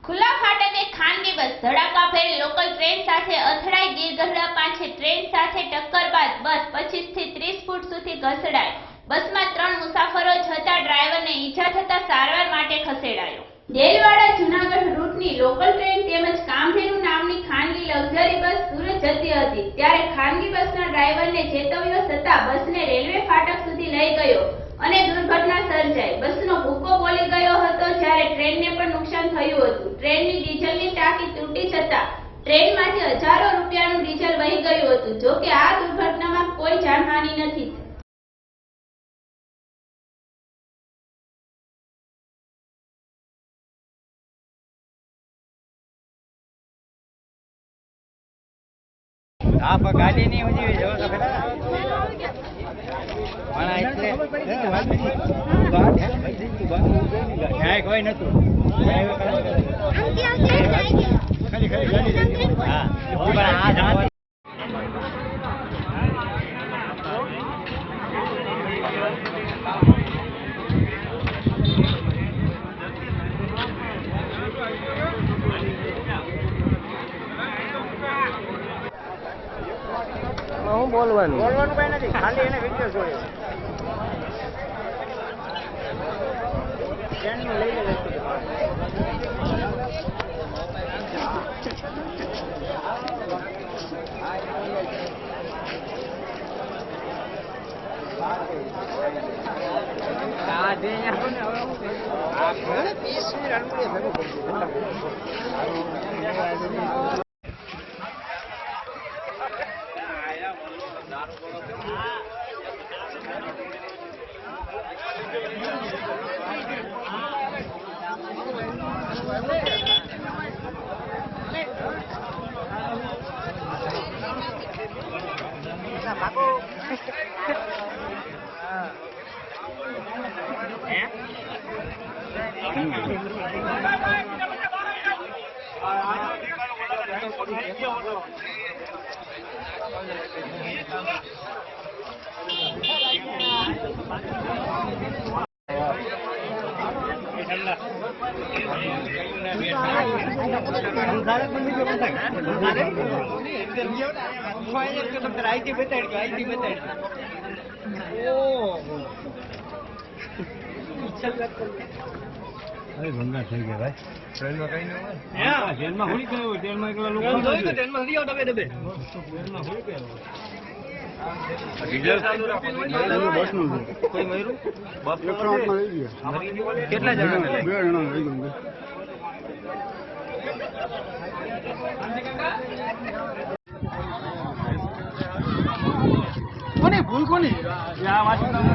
ખુલ્લા ફાટકે ખાનગી બસ ધડાકાભેર local train સાથે અથડાઈ ગીરગઢડા પાસે ટ્રેન સાથે ટક્કર બાદ બસ 25 થી 30 ફૂટ સુધી ઘસડાઈ। બસમાં 3 મુસાફરો જ હતા। ડ્રાઈવરને ઈજા થતા સારવાર માટે ખસેડાયો। દેલવાડા જૂનાગઢ રૂટની લોકલ ટ્રેન તેમજ કામધેનુ નામની ખાનગી લક્ઝરી બસ સુરત જતી હતી, ત્યારે ખાનગી બસના ડ્રાઈવરને ચેતવ્યો છતાં બસને રેલવે ફાટક સુધી લઈ ગયો અને દુર્ઘટના સર્જાઈ। બસનો ભૂકો બોલી ગયો હતો, જ્યારે ટ્રેનને પણ નુકસાન થયું હતું। ટ્રેનની ડીઝલની ટાંકી તૂટી જતા ટ્રેનમાંથી હજારો રૂપિયાનું ડીઝલ વહી ગયું હતું। જો કે આ દુર્ઘટનામાં કોઈ જાનહાનિ નથી। आप गाड़ी नहीं हो जी जो तो પણ એટલે કોઈ નતું ખાલી ગાડી હા પણ આ હું બોલવાનું કઈ નથી, ખાલી એને વિકેટ જોડે ટ્રેનનું લઈ લે ભંગા થઈ ગયા ભાઈ। ટ્રેનમાં કઈ ન હોય, ટ્રેનમાં હોળી ગયો, ટ્રેનમાં એકલા લોકો જોઈ તો ટ્રેનમાં નથી આવતા ડબે ટ્રેનમાં હોળી ગયો। ડીઝલ ચાલુ રાખો, બસનું કોઈ મયરું બસ માં લઈ ગયા। કેટલા જણા? 2 જણા લઈ ગયા। કોની ભૂલ કોની? આ વાત લાગે